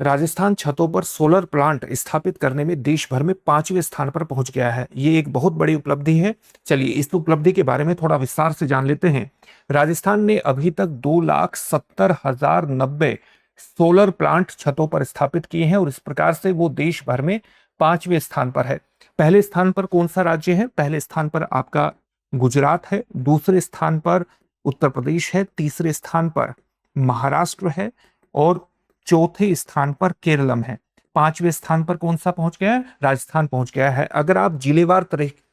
राजस्थान छतों पर solar plant स्थापित करने में देश भर में 5वें स्थान पर पहुंच गया है। ये एक बहुत बड़ी उपलब्धि है। चलिए इस उपलब्धि के बारे में थोड़ा विस्तार से जान लेते हैं। राजस्थान ने अभी तक 2,70,090 सोलर प्लांट छतों पर स्थापित किए हैं और इस प्रकार से वो देश भर में 5वें स्थान पर है। पहले स्थान पर कौन सा राज्य है? पहले स्थान पर आपका गुजरात है, दूसरे स्थान पर उत्तर प्रदेश है, तीसरे स्थान पर महाराष्ट्र है और चौथे स्थान पर केरलम है। 5वें स्थान पर कौन सा पहुंच गया है? राजस्थान पहुंच गया है। अगर आप जिलेवार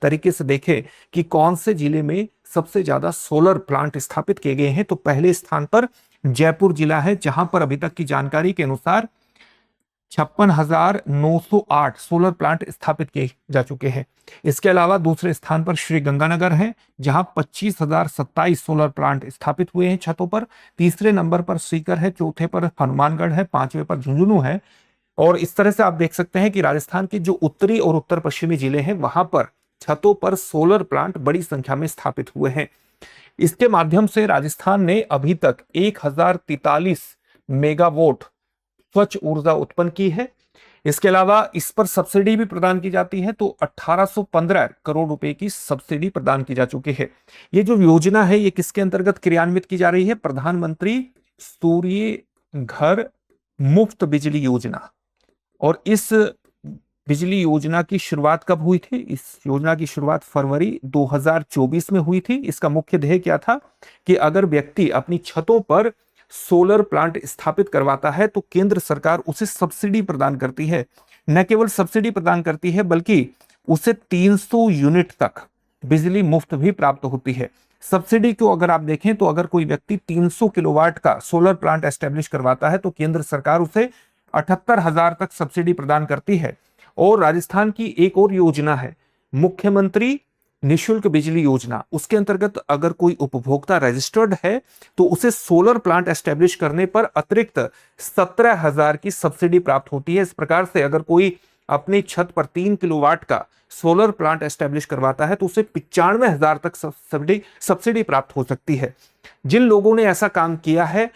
तरीके से देखें कि कौन से जिले में सबसे ज्यादा सोलर प्लांट स्थापित किए गए हैं, तो पहले स्थान पर जयपुर जिला है, जहां पर अभी तक की जानकारी के अनुसार 56,908 सोलर प्लांट स्थापित किए जा चुके हैं। इसके अलावा दूसरे स्थान पर श्री गंगानगर है, जहां 25,027 सोलर प्लांट स्थापित हुए हैं छतों पर। तीसरे नंबर पर सीकर है, चौथे पर हनुमानगढ़ है, पांचवें पर झुंझुनू है। और इस तरह से आप देख सकते हैं कि राजस्थान के जो उत्तरी और उत्तर पश्चिमी जिले हैं, वहां पर छतों पर सोलर प्लांट बड़ी संख्या में स्थापित हुए हैं। इसके माध्यम से राजस्थान ने अभी तक 1,043 मेगावाट स्वच्छ ऊर्जा उत्पन्न की है। इसके अलावा इस पर सब्सिडी भी प्रदान की जाती है, तो 1815 करोड़ रुपए की सब्सिडी प्रदान की जा चुकी है। ये जो योजना है, ये किसके अंतर्गत क्रियान्वित की जा रही है? प्रधानमंत्री सूर्य घर मुफ्त बिजली योजना। और इस बिजली योजना की शुरुआत कब हुई थी? इस योजना की शुरुआत फरवरी 2024 में हुई थी। इसका मुख्य ध्येय क्या था कि अगर व्यक्ति अपनी छतों पर सोलर प्लांट स्थापित करवाता है तो केंद्र सरकार उसे सब्सिडी प्रदान करती है। न केवल सब्सिडी प्रदान करती है, बल्कि उसे 300 यूनिट तक बिजली मुफ्त भी प्राप्त होती है। सब्सिडी को अगर आप देखें तो अगर कोई व्यक्ति 300 किलोवाट का सोलर प्लांट एस्टेब्लिश करवाता है तो केंद्र सरकार उसे 78,000 तक सब्सिडी प्रदान करती है। और राजस्थान की एक और योजना है, मुख्यमंत्री निशुल्क बिजली योजना। उसके अंतर्गत अगर कोई उपभोक्ता रजिस्टर्ड है तो उसे सोलर प्लांट एस्टेब्लिश करने पर अतिरिक्त 17,000 की सब्सिडी प्राप्त होती है। इस प्रकार से अगर कोई अपनी छत पर 3 किलोवाट का सोलर प्लांट एस्टेब्लिश करवाता है तो उसे 95,000 तक सब्सिडी प्राप्त हो सकती है। जिन लोगों ने ऐसा काम किया है,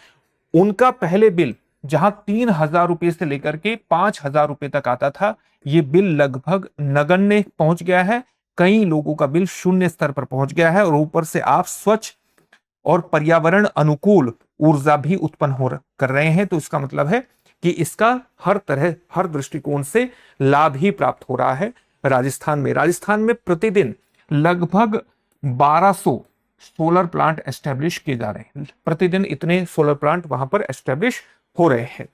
उनका पहले बिल जहां 3,000 रुपए से लेकर के 5,000 रुपए तक आता था, ये बिल लगभग नगण्य पहुंच गया है। कई लोगों का बिल शून्य स्तर पर पहुंच गया है और ऊपर से आप स्वच्छ और पर्यावरण अनुकूल ऊर्जा भी उत्पन्न कर रहे हैं। तो इसका मतलब है कि इसका हर तरह, हर दृष्टिकोण से लाभ ही प्राप्त हो रहा है। राजस्थान में प्रतिदिन लगभग 1200 सोलर प्लांट एस्टेब्लिश किए जा रहे हैं। प्रतिदिन इतने सोलर प्लांट वहां पर एस्टेब्लिश हो रहे हैं।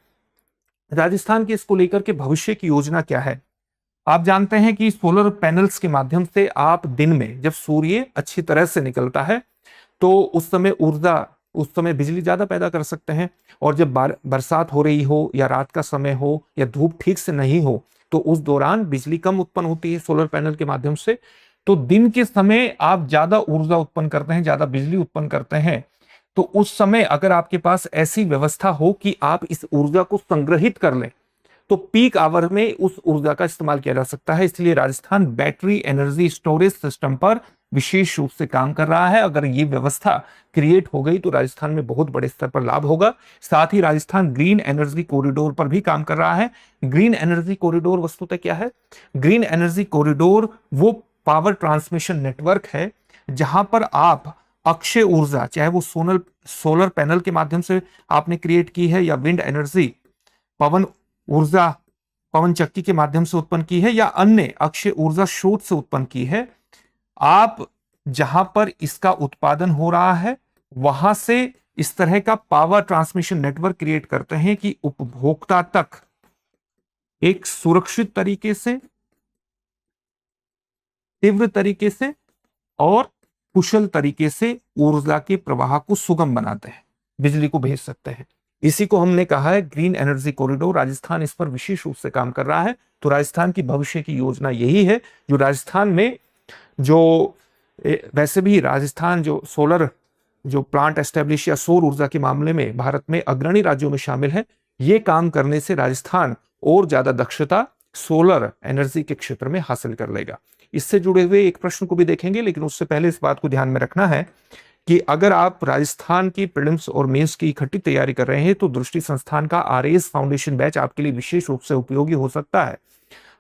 राजस्थान के इसको लेकर के भविष्य की योजना क्या है? आप जानते हैं कि सोलर पैनल्स के माध्यम से आप दिन में जब सूर्य अच्छी तरह से निकलता है तो उस समय बिजली ज्यादा पैदा कर सकते हैं। और जब बरसात हो रही हो या रात का समय हो या धूप ठीक से नहीं हो तो उस दौरान बिजली कम उत्पन्न होती है सोलर पैनल के माध्यम से। तो दिन के समय आप ज्यादा ऊर्जा उत्पन्न करते हैं, ज्यादा बिजली उत्पन्न करते हैं, तो उस समय अगर आपके पास ऐसी व्यवस्था हो कि आप इस ऊर्जा को संग्रहित कर लें तो पीक आवर में उस ऊर्जा का इस्तेमाल किया जा सकता है। इसलिए Rajasthan battery energy storage system पर विशेष रूप से काम कर रहा है। अगर ये व्यवस्था क्रिएट हो गई तो राजस्थान में बहुत बड़े स्तर पर लाभ होगा। साथ ही राजस्थान ग्रीन एनर्जी कॉरिडोर पर भी काम कर रहा है। ग्रीन एनर्जी कॉरिडोर वस्तुतः क्या है? ग्रीन एनर्जी कॉरिडोर वो पावर ट्रांसमिशन नेटवर्क है जहां पर आप अक्षय ऊर्जा, चाहे वो सोलर पैनल के माध्यम से आपने क्रिएट की है या विंड एनर्जी, पवन ऊर्जा, पवन चक्की के माध्यम से उत्पन्न की है या अन्य अक्षय ऊर्जा स्रोत से उत्पन्न की है, आप जहां पर इसका उत्पादन हो रहा है वहां से इस तरह का पावर ट्रांसमिशन नेटवर्क क्रिएट करते हैं कि उपभोक्ता तक एक सुरक्षित तरीके से, तीव्र तरीके से और कुशल तरीके से ऊर्जा के प्रवाह को सुगम बनाते हैं, बिजली को भेज सकते हैं। इसी को हमने कहा है ग्रीन एनर्जी कॉरिडोर। राजस्थान इस पर विशेष रूप से काम कर रहा है। तो राजस्थान की भविष्य की योजना यही है। जो राजस्थान में वैसे भी राजस्थान जो सोलर प्लांट एस्टेब्लिश या सौर ऊर्जा के मामले में भारत में अग्रणी राज्यों में शामिल है। ये काम करने से राजस्थान और ज्यादा दक्षता सोलर एनर्जी के क्षेत्र में हासिल कर लेगा। इससे जुड़े हुए एक प्रश्न को भी देखेंगे, लेकिन उससे पहले इस बात को ध्यान में रखना है कि अगर आप राजस्थान की प्रीलिम्स और मेंस की इकट्ठी तैयारी कर रहे हैं तो दृष्टि संस्थान का आरएएस फाउंडेशन बैच आपके लिए विशेष रूप से उपयोगी हो सकता है।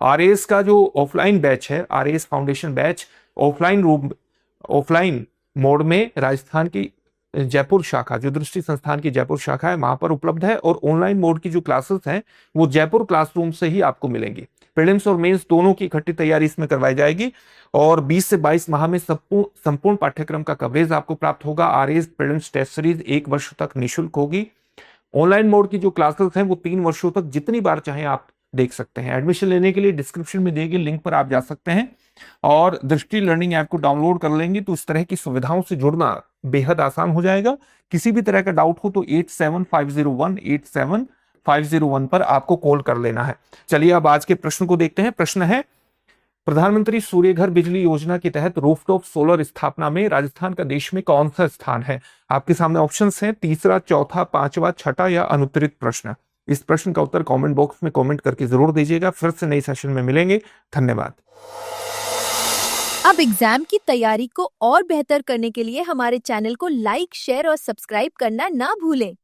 आरएएस का जो ऑफलाइन बैच है, RAS foundation batch offline mode में राजस्थान की जयपुर शाखा, जो दृष्टि संस्थान की जयपुर शाखा है, वहां पर उपलब्ध है, और ऑनलाइन मोड की जो क्लासेस हैं वो जयपुर क्लासरूम से ही आपको मिलेंगी। प्रीलिम्स और मेंस दोनों की इकट्ठी तैयारी इसमें करवाई जाएगी और 20 से 22 माह में संपूर्ण पाठ्यक्रम का कवरेज आपको प्राप्त होगा। आरएएस प्रीलिम्स टेस्ट सीरीज 1 वर्ष तक निःशुल्क होगी। ऑनलाइन मोड की जो क्लासेस हैं वो 3 वर्षों तक जितनी बार चाहें आप देख सकते हैं। एडमिशन लेने के लिए डिस्क्रिप्शन में दिए गए लिंक पर आप जा सकते हैं और दृष्टि लर्निंग ऐप को डाउनलोड कर लेंगे तो इस तरह की सुविधाओं से जुड़ना बेहद आसान हो जाएगा। किसी भी तरह का डाउट हो तो 8750187501 पर आपको कॉल कर लेना है। चलिए अब आज के प्रश्न को देखते हैं। प्रश्न है, प्रधानमंत्री सूर्य घर बिजली योजना के तहत रूफटॉप सोलर स्थापना में राजस्थान का देश में कौन सा स्थान है? आपके सामने ऑप्शंस हैं, तीसरा, चौथा, पांचवा, छठा या अनुत्तरित प्रश्न। इस प्रश्न का उत्तर कमेंट बॉक्स में कमेंट करके जरूर दीजिएगा। फिर से नए सेशन में मिलेंगे। धन्यवाद। अब एग्जाम की तैयारी को और बेहतर करने के लिए हमारे चैनल को लाइक, शेयर और सब्सक्राइब करना ना भूलें।